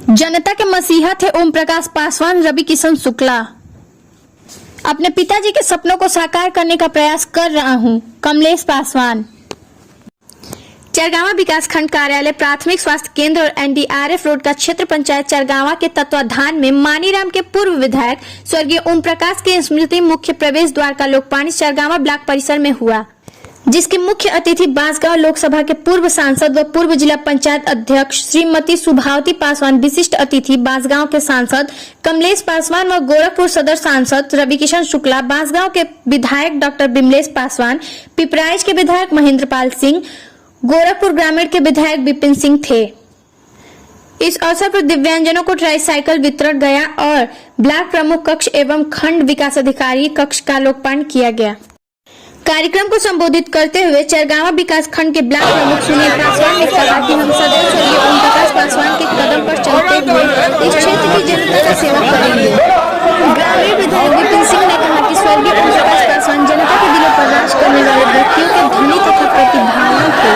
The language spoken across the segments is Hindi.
जनता के मसीहा थे ओम प्रकाश पासवान। रवि किशन शुक्ला। अपने पिताजी के सपनों को साकार करने का प्रयास कर रहा हूं। कमलेश पासवान। चरगावा विकासखंड कार्यालय प्राथमिक स्वास्थ्य केंद्र और एनडीआरएफ रोड का क्षेत्र पंचायत चरगावा के तत्वाधान में मानीराम के पूर्व विधायक स्वर्गीय ओम प्रकाश के स्मृति मुख्य प्रवेश द्वार का लोकपानी चरगावा ब्लॉक परिसर में हुआ, जिसके मुख्य अतिथि बांसगांव लोकसभा के पूर्व सांसद व पूर्व जिला पंचायत अध्यक्ष श्रीमती सुभावती पासवान, विशिष्ट अतिथि बांसगांव के सांसद कमलेश पासवान व गोरखपुर सदर सांसद रवि किशन शुक्ला, बांसगांव के विधायक डॉक्टर बिमलेश पासवान, पिपराइच के विधायक महेंद्र पाल सिंह, गोरखपुर ग्रामीण के विधायक विपिन सिंह थे। इस अवसर पर दिव्यांगजनों को ट्राईसाइकिल वितरण गया और ब्लॉक प्रमुख कक्ष एवं खंड विकास अधिकारी कक्ष का लोकार्पण किया गया। कार्यक्रम को संबोधित करते हुए चरगावा विकास खंड के ब्लॉक प्रमुख सुनील पासवान ने कहा कि हम सदैव स्वर्गीय ओम प्रकाश पासवान के कदम पर चलते हुए इस क्षेत्र की जनता का सेवा करेंगे। ग्रामीण विधायक विपिन सिंह ने कहा कि स्वर्गीय ओम प्रकाश पासवान जनता के दिलों पर राज करने वाले व्यक्तियों के धनी तथा प्रतिभावान थे।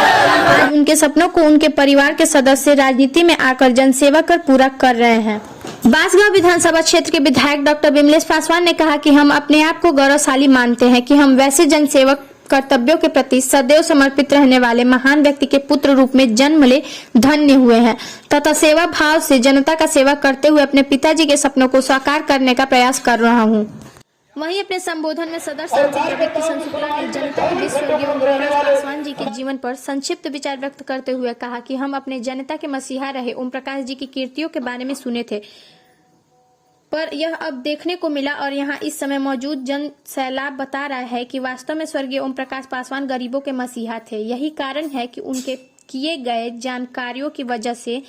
आज उनके सपनों को उनके परिवार के सदस्य राजनीति में आकर जनसेवा कर पूरा कर रहे हैं। बांसगांव विधानसभा क्षेत्र के विधायक डॉक्टर बिमलेश पासवान ने कहा कि हम अपने आप को गौरवशाली मानते हैं कि हम वैसे जनसेवक कर्तव्यों के प्रति सदैव समर्पित रहने वाले महान व्यक्ति के पुत्र रूप में जन्म ले धन्य हुए हैं तथा सेवा भाव से जनता का सेवा करते हुए अपने पिताजी के सपनों को साकार करने का प्रयास कर रहा हूं। वहीं अपने संबोधन में सदर सांसद रवि किशन शुक्ला ने जनता के बीच स्वर्गीय ओम प्रकाश पासवान जी के जीवन पर संक्षिप्त विचार व्यक्त करते हुए कहा कि हम अपने जनता के मसीहा रहे ओम प्रकाश जी की कीर्तियों के बारे में सुने थे, पर यह अब देखने को मिला और यहाँ इस समय मौजूद जन सैलाब बता रहा है कि वास्तव में स्वर्गीय ओम प्रकाश पासवान गरीबों के मसीहा थे। यही कारण है कि उनके किए गए जानकारियों की वजह से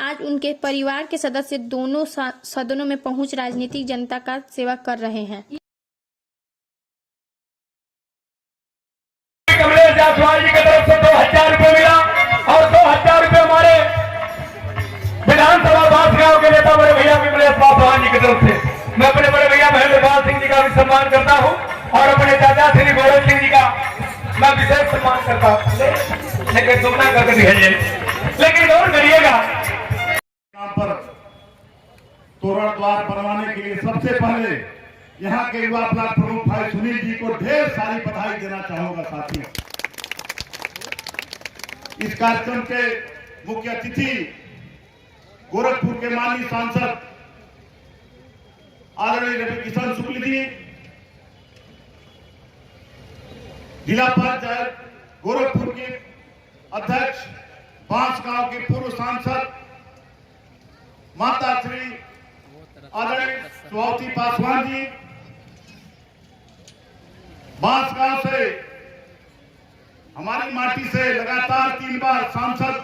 आज उनके परिवार के सदस्य दोनों सदनों में पहुंच राजनीतिक जनता का सेवा कर रहे हैं। कमलेश जायसवाल जी की तरफ से 2000 रुपए मिला और 2000 रुपए हमारे विधानसभा बांसगांव के नेता बड़े भैया कमलेश पासवान जी की तरफ से मैं अपने बड़े भैया महेंद्र पाल सिंह जी का भी सम्मान करता हूं और अपने चाचा श्री गौरव सिंह जी का मैं विशेष सम्मान करता हूं। लेकिन दुगना करके दिखाइए, लेकिन गौर करिएगा पर तोरण द्वार बनवाने के लिए सबसे पहले यहाँ के युवा ब्लॉक प्रमुख भाई सुनील जी को ढेर सारी बधाई देना चाहूंगा। साथियों, इस कार्यक्रम के मुख्य अतिथि गोरखपुर के माननीय सांसद आदरणीय रवि किशन शुक्ल जी, जिला पंचायत गोरखपुर के अध्यक्ष, बांसगांव के पूर्व सांसद माता श्री आदरणीय सुभावती पासवान जी, बांसगांव से हमारी माटी से लगातार 3 बार सांसद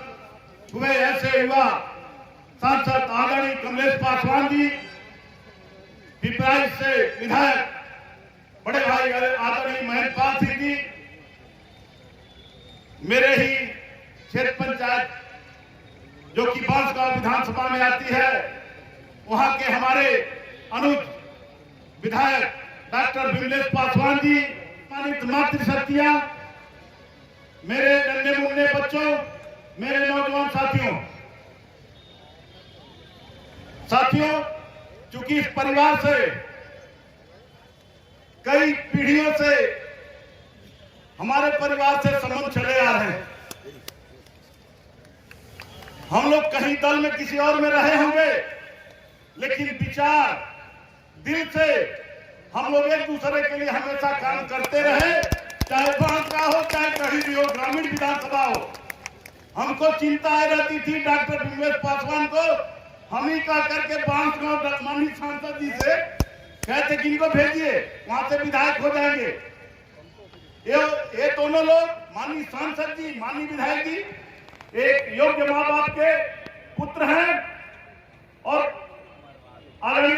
हुए ऐसे युवा सांसद आदरणीय कमलेश पासवान जी, पिपराइच से विधायक बड़े भाई आदरणीय महेंद्र पाल सिंह जी, मेरे ही क्षेत्र पंचायत जो कि बांसगांव विधानसभा में आती है, वहां के हमारे अनुज विधायक डॉक्टर बिमलेश पासवान जी, मातृशक्तियां, मेरे नन्हे मुन्ने बच्चों, मेरे नौजवान साथियों, चूंकि इस परिवार से कई पीढ़ियों से हमारे परिवार से संबंध चले आ रहे हैं। हम लोग कहीं दल में किसी और में रहे होंगे, लेकिन विचार दिल से हम लोग एक दूसरे के लिए हमेशा काम करते रहे, चाहे बांसगांव हो चाहे कहीं भी हो, ग्रामीण विधानसभा हो। हमको चिंता रहती थी डॉक्टर बिमलेश पासवान को हम ही का करके बांसगांव माननीय सांसद जी से कहते कि इनको भेजिए, वहां से विधायक हो जाएंगे। ये दोनों लोग माननीय सांसद जी, माननीय विधायक जी एक योग्य माँ बाप के पुत्र हैं और आदरणीय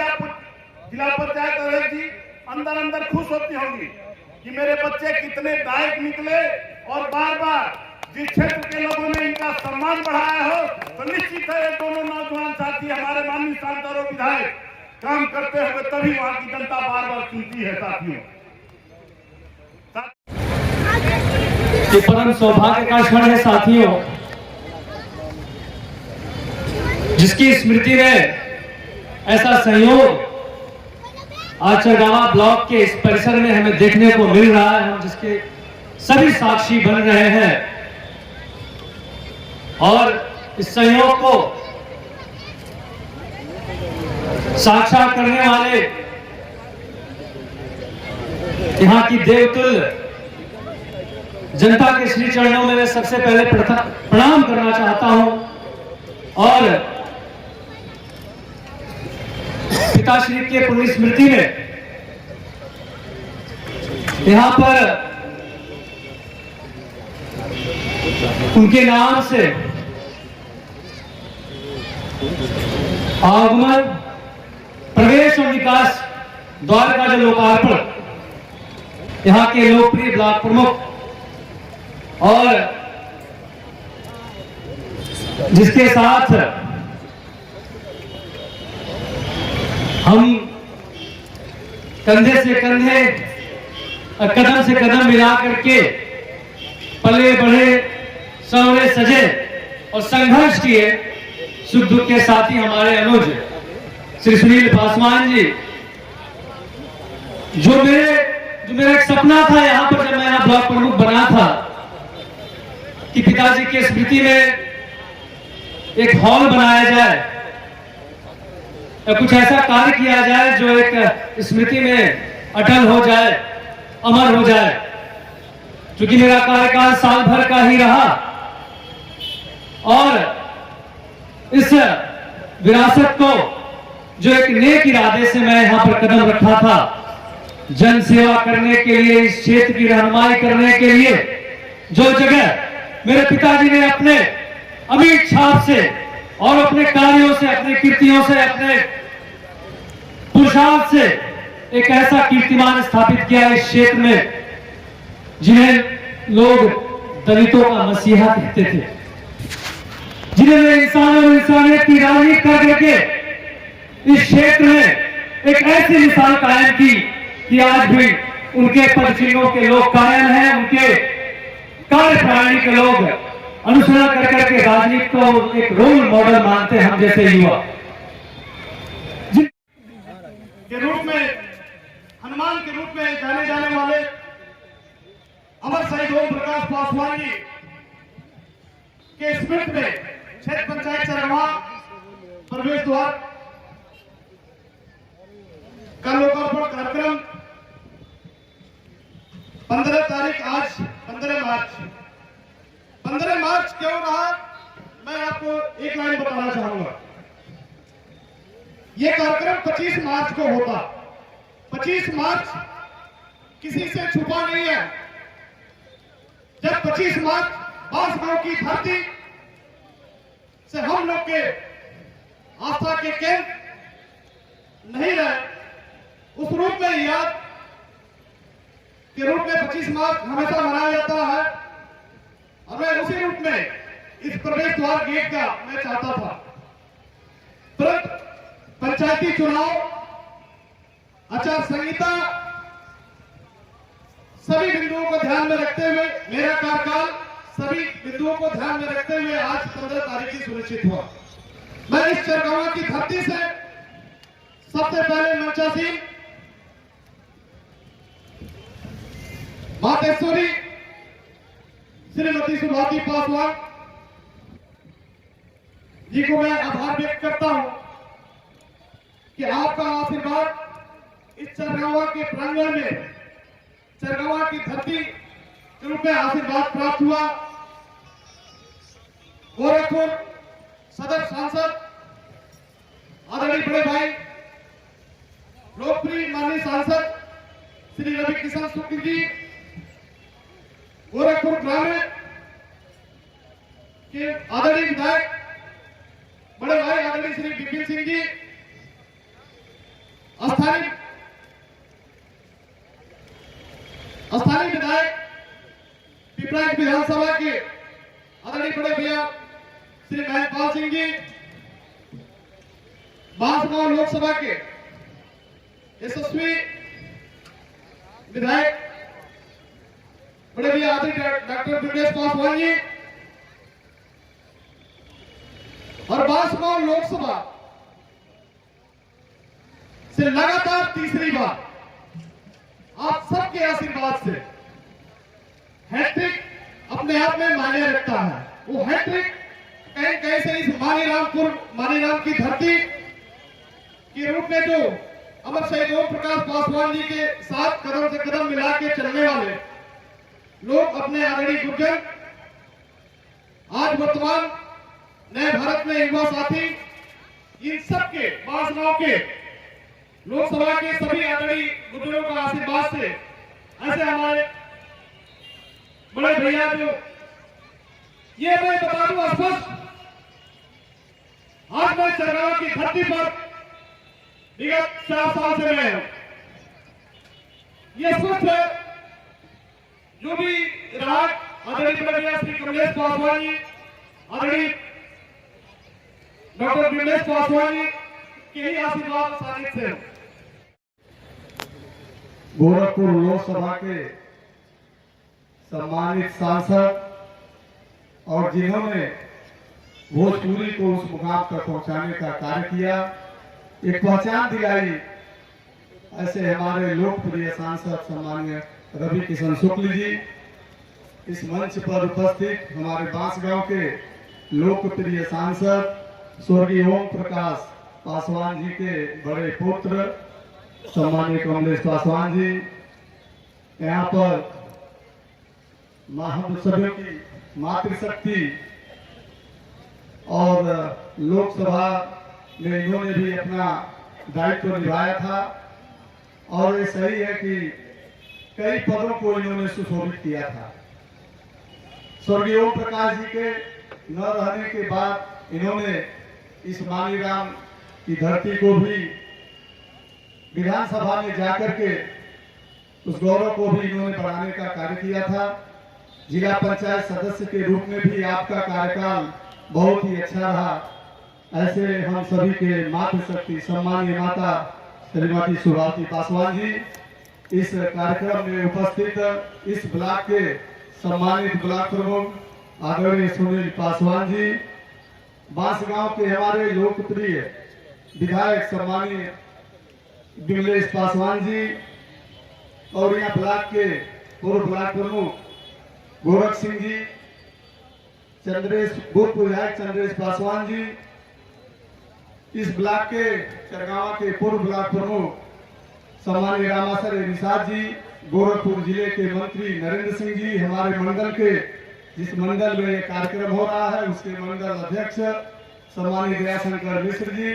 जिला पंचायत अध्यक्ष जी अंदर खुश होती होंगी कि मेरे बच्चे कितने लायक निकले और बार बार जिस क्षेत्र के लोगों ने इनका सम्मान बढ़ाया हो, तो निश्चित है ये दोनों नौजवान साथी हमारे माननीय सांसद और विधायक काम करते हुए तभी वहां की जनता बार बार सुनती है। साथियों, ये परम सौभाग्य का क्षण है साथियों जिसकी स्मृति में ऐसा सहयोग आज चरगावा ब्लॉक के इस परिसर में हमें देखने को मिल रहा है, हम जिसके सभी साक्षी बन रहे हैं। और इस सहयोग को साक्षात करने वाले यहाँ की देवतुल्य जनता के श्री चरणों में मैं सबसे पहले प्रणाम करना चाहता हूं और पिताश्री के पुण्य स्मृति में यहाँ पर उनके नाम से आगमन, प्रवेश और विकास द्वार का जो लोकार्पण यहाँ के लोकप्रिय ब्लॉक प्रमुख और जिसके साथ हम कंधे से कंधे, कदम से कदम मिला करके पले बढ़े, संवरे सजे और संघर्ष किए, सुख दुख के साथी हमारे अनुज श्री सुनील पासवान जी, जो मेरा एक सपना था यहाँ पर जब मैं यहाँ ब्लॉक प्रमुख बना था कि पिताजी के स्मृति में एक हॉल बनाया जाए या कुछ ऐसा कार्य किया जाए जो एक स्मृति में अटल हो जाए, अमर हो जाए। क्योंकि मेरा कार्यकाल साल भर का ही रहा और इस विरासत को जो एक नेक इरादे से मैं यहाँ पर कदम रखा था, जन सेवा करने के लिए, इस क्षेत्र की रहनुमाई करने के लिए, जो जगह मेरे पिताजी ने अपने अमिट छाप से और अपने कार्यों से, अपने कीर्तियों से, अपने पुरुषार्थ से एक ऐसा कीर्तिमान स्थापित किया इस क्षेत्र में, जिन्हें लोग दलितों का मसीहा कहते थे, जिन्हें इंसानों और इंसानियत की राजनीति कर करके इस क्षेत्र में एक ऐसी मिसाल कायम की कि आज भी उनके पदचिन्हों के लोग कायम हैं, उनके कार्यप्रणाली के लोग अनुसरण कर करके राजनीति को एक रोल मॉडल मानते हैं हम जैसे युवा। के रूप में, हनुमान के रूप में जाने जाने वाले अमर शहीद ओम प्रकाश पासवान जी के स्मृति में क्षेत्र पंचायत चरगावा प्रवेश द्वार का लोकार्पण कार्यक्रम 15 तारीख, आज 15 मार्च क्यों रहा, मैं आपको एक लाइन बताना चाहूंगा। यह कार्यक्रम 25 मार्च को होता। 25 मार्च किसी से छुपा नहीं है। जब 25 मार्च बांसगांव की धरती से हम लोग के आस्था के केंद्र नहीं रहे, उस रूप में याद के रूप में 25 मार्च हमेशा मनाया जाता है और मैं उसी रूप में इस प्रवेश द्वार गेट का मैं चाहता था। तुरंत पंचायती चुनाव, आचार संहिता, सभी बिंदुओं को ध्यान में रखते हुए, मेरा कार्यकाल सभी बिंदुओं को ध्यान में रखते हुए आज 15 तारीख की सुनिश्चित हुआ। मैं इस चरगावा की धरती से सबसे पहले मंचासीन मातेश्वरी श्रीमती सुभाती पासवान जी को मैं आभार व्यक्त करता हूं कि आपका आशीर्वाद इस चरगावा के प्रांगण में, चरगावा की धरती के रूप में आशीर्वाद प्राप्त हुआ। गोरखपुर सदर सांसद आदरणीय बड़े भाई, लोकप्रिय माननीय सांसद श्री रवि किशन शुक्ल जी, गोरखपुर ग्रामीण के आदरणीय विधायक बड़े भाई आदरणीय श्री विपिन सिंह जी, स्थानीय विधायक पिपराइच विधानसभा के आदरणीय बड़े भैया श्री महेशपाल सिंह जी, बांसगांव लोकसभा के यशस्वी विधायक बड़े भैया आदरणीय डॉक्टर ब्रजेश पासवान जी और बांसगांव और लोकसभा से लगातार तीसरी बार आप सबके आशीर्वाद से हैट्रिक अपने आप में मायने रखता है। वो हैट्रिक कहीं कहीं से इस मानीराम की धरती के रूप में जो अमर शहीद ओम प्रकाश पासवान जी के साथ कदम से कदम मिला के चलने वाले लोग अपने आदरणीय गुर्जर आज वर्तमान नए भारत में युवा साथी इन सबके बांसगांव के लोकसभा के सभी आदरणीय गुर्जरों का आशीर्वाद से ऐसे हमारे बड़े भैया जो ये मैं बता दूं स्पष्ट, आज मैं सरगांव की धरती पर विगत 4 साल से मैं हूं। ये स्पष्ट है जो भी राज आदरणीय बड़े भैया श्री कमलेश पासवान जी, आदरणीय डॉक्टर विमलेश पासवान जी के ही आशीर्वाद सानिध्य से गोरखपुर लोकसभा के सम्मानित सांसद और जिन्होंने भोजपुरी को उस मुकाम तक पहुंचाने का कार्य किया, एक पहचान दिलाई, ऐसे हमारे लोकप्रिय सांसद सम्माननीय रवि किशन शुक्ल जी इस मंच पर उपस्थित हमारे बांसगांव के लोकप्रिय सांसद स्वर्गीय ओम प्रकाश पासवान जी के बड़े पुत्र सम्माननीय कमलेश पासवान जी, यहाँ पर हम सभी की मातृशक्ति और लोकसभा में इन्होंने भी अपना दायित्व निभाया था और ये सही है कि कई पदों को इन्होंने सुशोभित किया था। स्वर्गीय ओम प्रकाश जी के न रहने के बाद इन्होंने इस मानीराम की धरती को भी विधानसभा में जाकर के उस गौरव को भी इन्होंने बढ़ाने का कार्य किया था। जिला पंचायत सदस्य के रूप में भी आपका कार्यकाल बहुत ही अच्छा रहा। ऐसे हम सभी के मातृशक्ति सम्मानीय माता श्रीमती सुभाषी पासवान जी इस कार्यक्रम में उपस्थित इस ब्लॉक के सम्मानित ब्लॉक प्रमुख आदरणीय सुनील पासवान जी, बांसगांव के हमारे लोकप्रिय विधायक सम्मानीय विमलेश पासवान जी और यहाँ ब्लॉक के पूर्व ब्लॉक प्रमुख गोरख सिंह जी, भूतपूर्व विधायक चंद्रेश पासवान जी, इस ब्लॉक के चरगावा के पूर्व ब्लॉक प्रमुख सम्मानीय रामासर निषाद जी, गोरखपुर जिले के मंत्री नरेंद्र सिंह जी, हमारे मंडल के जिस मंडल में ये कार्यक्रम हो रहा है उसके मंडल अध्यक्ष सम्मानीय दयाशंकर मिश्र जी,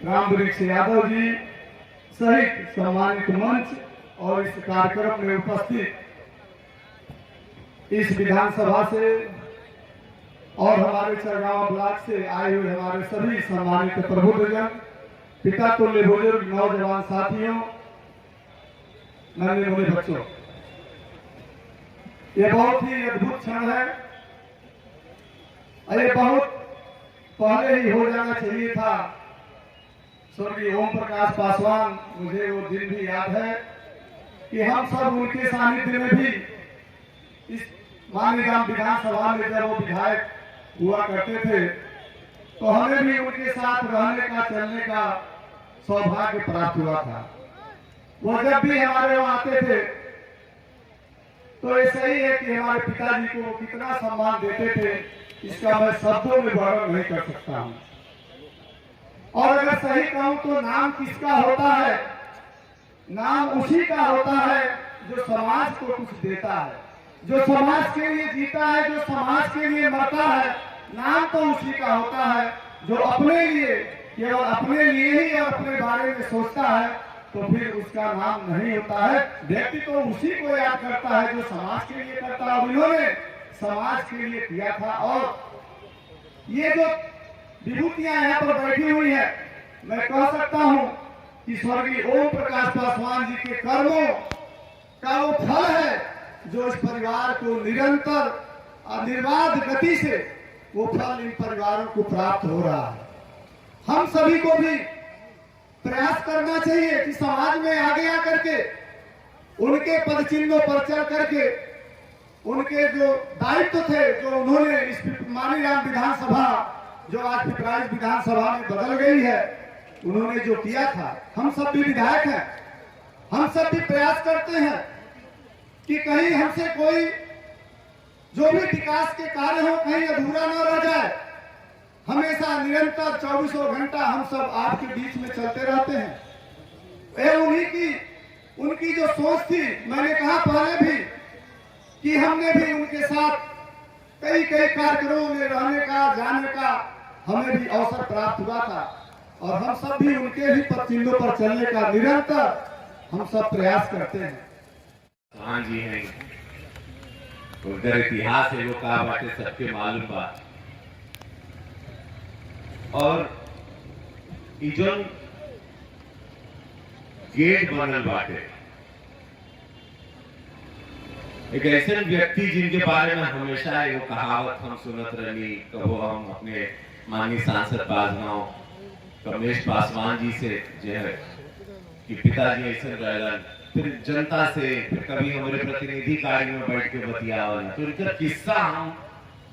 राम वृक्ष यादव जी सहित सम्मानित मंच और इस कार्यक्रम में उपस्थित इस विधानसभा से और हमारे चरगावा ब्लॉक से आए हुए हमारे सभी सम्मानित प्रबुद्धजन, पिता तुल्य बुजुर्ग, नौजवान साथियों, नन्हे मुन्ने बच्चों, ये बहुत ही अद्भुत क्षण है। ये बहुत पहले ही हो जाना चाहिए था। स्वर्गीय ओम प्रकाश पासवान, मुझे वो दिन भी याद है कि हम सब उनके सानिध्य में भी इस मानीराम विधानसभा में जब वो विधायक हुआ करते थे तो हमें भी उनके साथ रहने का, चलने का सौभाग्य प्राप्त हुआ था। वो जब भी हमारे वहां आते थे तो ऐसा ही है कि हमारे पिताजी को कितना सम्मान देते थे, इसका मैं शब्दों में वर्णन नहीं कर सकता हूं। और अगर सही कहूं तो नाम किसका होता है? नाम उसी का होता है जो समाज को कुछ देता है, जो समाज के लिए जीता है, जो समाज के लिए मरता है। नाम तो उसी का होता है जो अपने लिए, केवल अपने लिए ही और अपने बारे में सोचता है, तो फिर उसका नाम नहीं होता है। व्यक्ति तो उसी को याद करता है जो समाज के लिए करता है। उन्होंने समाज के लिए किया था। और ये जो विभूतियां यहाँ पर बैठी हुई है, मैं कह सकता हूं कि स्वर्गीय ओम प्रकाश पासवान जी के कर्मों का वो फल है जो इस परिवार को निरंतर और निर्बाध गति से वो फल इन परिवारों को प्राप्त हो रहा है। हम सभी को भी प्रयास करना चाहिए कि समाज में आगे आकर के उनके पद चिन्हों पर चल करके उनके जो दायित्व थे, जो उन्होंने इस मानीराम विधानसभा जो आज पिपराइच विधानसभा में बदल गई है, उन्होंने जो किया था, हम सब भी विधायक हैं, हम सब भी प्रयास करते हैं कि कहीं हमसे कोई जो भी विकास के कार्य हो कहीं अधूरा न रह जाए। हमेशा निरंतर 24 घंटा हम सब आपके बीच में चलते रहते हैं। ये उनकी जो सोच थी, मैंने कहा पहले भी कि हमने भी उनके साथ कई कार्यक्रमों में रहने का, जाने का हमें भी अवसर प्राप्त हुआ था और हम सब भी उनके ही पदचिन्हों पर चलने का निरंतर हम सब प्रयास करते हैं। हाँ जी हैं, उधर इतिहास है वो कहा बातें सबके मालूम बात। और इजन गेट बनल बाटे, एक ऐसे व्यक्ति जिनके बारे में हमेशा एगो कहावत हम सुनत रही, कबो हम अपने माननीय सांसद बाजगांव कमलेश पासवान जी से जो है कि पिताजी ऐसे रहलन, फिर जनता से, फिर कभी हमारे प्रतिनिधि कार्य में बैठ के बतियावल, तो इनका किस्सा हम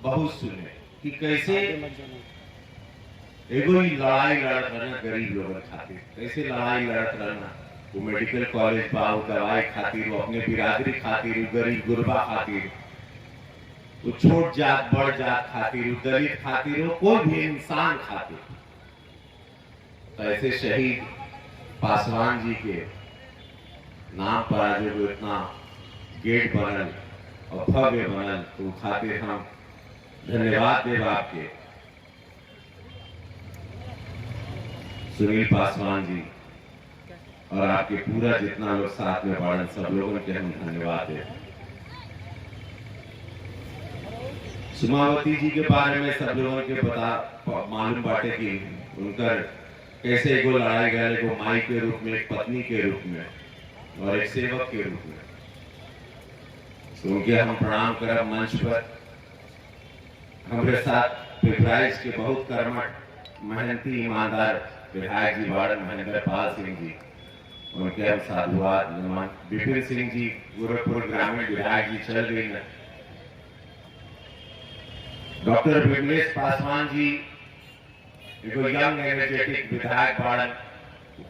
बहुत सुने कि कैसे एगो लड़ाई लड़त रहना गरीब लोगों खातिर, कैसे लड़ाई लड़त रहना, वो मेडिकल कॉलेज बा, वो दवाई खातिर, वो अपने बिरादरी खातिर, वो गरीब गुरबा खातिर, वो छोट जात बड़ जात खातिर, वो दलित खातिर, वो कोई भी इंसान खातिर। तो ऐसे शहीद पासवान जी के नाम पर आज जो इतना गेट बनल और भव्य बनल, तो खातिर हम धन्यवाद देव आपके सुनील पासवान जी और आपके पूरा जितना लोग साथ में पढ़े, सब लोगों के हम धन्यवाद दें। सुमावती जी के बारे में सब लोगों के मालूम बाटे कि उनका कैसे एगो लड़ाई गए, एगो माई के रूप में, एक पत्नी के रूप में और एक सेवक के रूप में। तो उनके हम प्रणाम करब मंच पर। हमारे साथ पिपराइच के बहुत कर्मठ मेहनती ईमानदार विधायक जी बाड़न महेंद्र पाल सिंह जी, उनके हम साधुवाद नमन। विपिन सिंह जी गोरखपुर ग्रामीण विधायक जी चल गई न। डॉक्टर विमलेश पासवान जी एगो यंग एनर्जेटिक विधायक बाड़न,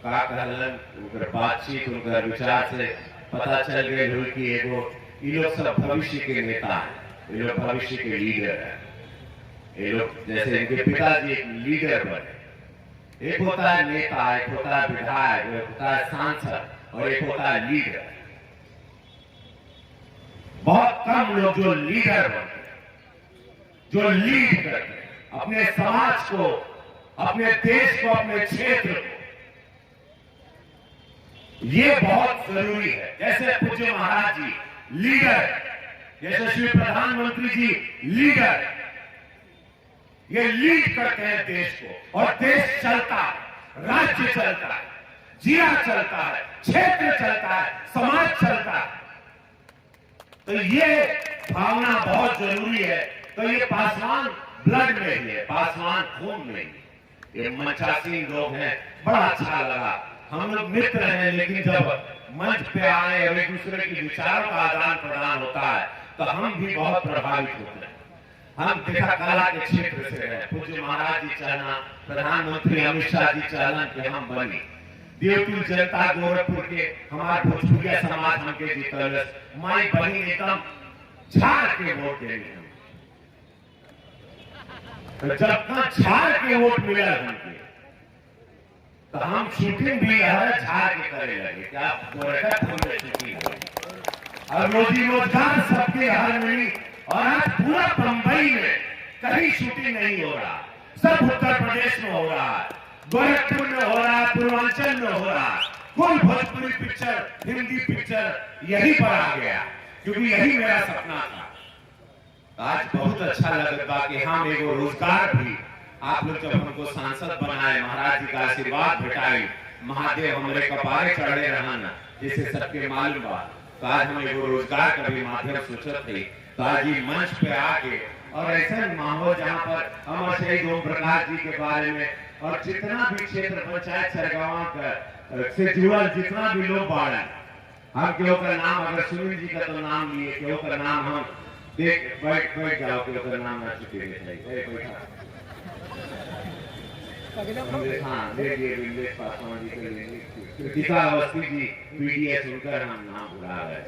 का कहलन, उनकर बातचीत, उनकर विचार से पता चल गए हुई कि एगो ये लोग सब भविष्य के नेता हैं, ये लोग भविष्य के लीडर हैं। ये लोग जैसे इनके पिताजी एक लीडर बने, एक होता है नेता, एक होता है विधायक, एक होता है सांसद और एक होता है लीडर। बहुत कम लोग जो लीडर बनते, जो लीड करते अपने समाज को, अपने देश को, अपने क्षेत्र को, ये बहुत जरूरी है। जैसे पूज्य महाराज जी लीडर, जैसे श्री प्रधानमंत्री जी लीडर, ये लीड करते हैं देश को और देश चलता है, राज्य चलता है, जिला चलता है, क्षेत्र चलता है, समाज चलता है। तो ये भावना बहुत जरूरी है। तो ये पासवान ब्लड में ही है, पासवान खून में ही। ये मंचासी लोग हैं, बड़ा अच्छा लगा। हम लोग मित्र हैं, लेकिन जब मंच पे आए और एक दूसरे के विचारों का आदान प्रदान होता है तो हम भी बहुत प्रभावित होते हैं। हम देखा कला के क्षेत्र से है, पूज्य महाराज जी चाहना, प्रधानमंत्री अमित शाह जी चाहना कि हम बने। देवपुर जनता गोरखपुर के हमारे भोजपुरिया समाज हमके जीतल, माई बहन एकदम झाड़ के वोट देंगे। तो जब झाड़ के वोट मिला हमके, तो हम शूटिंग भी झाड़ के करे लगे। क्या शूटिंग और रोजी रोजगार सबके हर मिली। और आज पूरा बंबई में कहीं शूटिंग नहीं हो रहा, सब उत्तर प्रदेश में हो रहा है, गोरखपुर में हो रहा है, पूर्वांचल में हो रहा है। कोई भोजपुरी पिक्चर, हिंदी पिक्चर यहीं पर आ गया, क्योंकि यही मेरा सपना था। आज बहुत अच्छा लगा कि हम एगो रोजगार भी, आप लोग जब हमको सांसद बनाए, महाराज जी का आशीर्वाद भेटाई, महादेव हमारे कपारे चढ़े रहना, जिसे सबके मालूम बा। तो आज हम एगो रोजगार का भी माध्यम सोचत थे। तो आज ये मंच पे आके और ऐसा माहौल जहाँ पर अमर शहीद ओम प्रकाश जी के बारे में और जितना भी क्षेत्र पंचायत सरगावा से जुड़ल जितना भी लोग बाड़े, हम केहू का नाम, अगर सुनील जी का तो नाम लिए, केहू का नाम हम देख बैठ जाओ, केहू का नाम ना चुके। हाँ, देखिए विमलेश पासवान जी के लिए कृतिका अवस्थी जी पीडीएस उनका हम नाम भुला गए,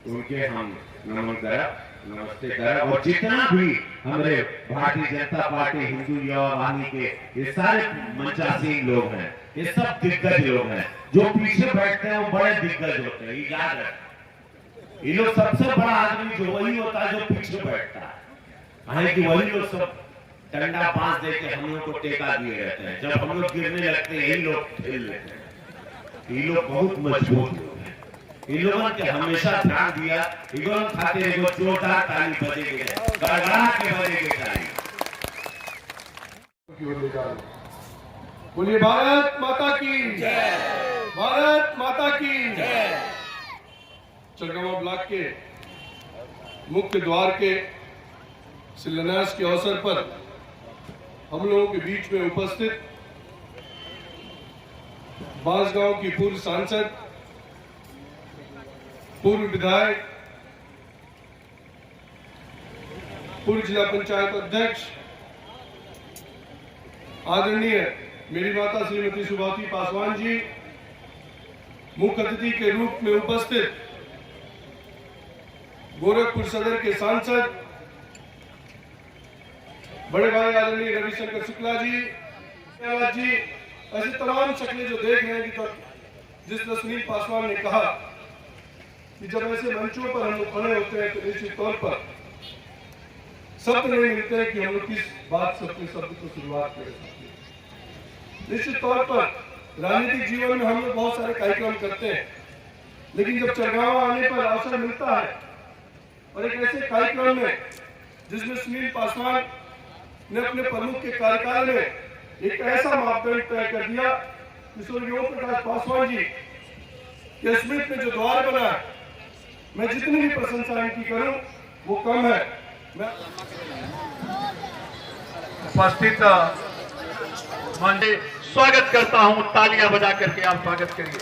उनके हम नमन करब, नमस्ते करब। और जितना भी हमारे भारतीय जनता पार्टी हिंदू युवा वाहिनी के ये सारे मंचासीन लोग हैं, ये सब दिग्गज लोग हैं। जो पीछे बैठते हैं वो बड़े दिग्गज होते हैं, ये याद रखें। ये लोग सबसे बड़ा आदमी जो वही होता है जो पीछे बैठता है, कि वही लोग सब डंडा बांस देके हम लोग को टेका दिए रहते हैं। जब हम लोग गिरने लगते हैं यही लोग ठेल लेते हैं। ये लोग बहुत मजबूत लोग हैं, इन लोगों के हमेशा ध्यान दिया, इन लोगों खाते एगो जोरदार ताली बजेगी, गड़गड़ा के बजेगी ताली। बोलिए भारत माता की जय, भारत माता की जय। चरगावा ब्लॉक के मुख्य द्वार के शिलान्यास के अवसर पर हम लोगों के बीच में उपस्थित बांसगांव की पूर्व सांसद, पूर्व विधायक, पूर्व जिला पंचायत अध्यक्ष, आदरणीय मेरी माता श्रीमती सुभाती पासवान जी, मुख्य अतिथि के रूप में उपस्थित गोरखपुर सदर के सांसद बड़े भाई आदरणीय रविशंकर शुक्ला जी, ऐसे तमाम शक्लें जो देख रहे हैं कि जिस तरह सुनील पासवान ने कहा कि जब ऐसे मंचों पर हम लोग खड़े होते हैं तो निश्चित तौर पर शब्द नहीं मिलते हैं कि हम लोग किस बात से अपने शब्द को शुरुआत करें। निश्चित तौर पर राजनीतिक जीवन में हम लोग बहुत सारे कार्यक्रम करते हैं, लेकिन जब चरगावा आने पर अवसर मिलता है और एक ऐसे कार्यक्रम में जिसमें सुनील पासवान ने अपने प्रमुख के कार्यकाल में एक ऐसा मापदंड तय कर दिया कि स्वर्गीय ओम प्रकाश पासवान जी के स्मृति में जो द्वार बना है, मैं जितनी भी प्रशंसा इनकी करूं वो कम है। मैं उपस्थित मंडली स्वागत करता हूं, तालियां बजा करके आप स्वागत करिए।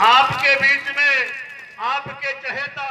आपके बीच में आपके चहेता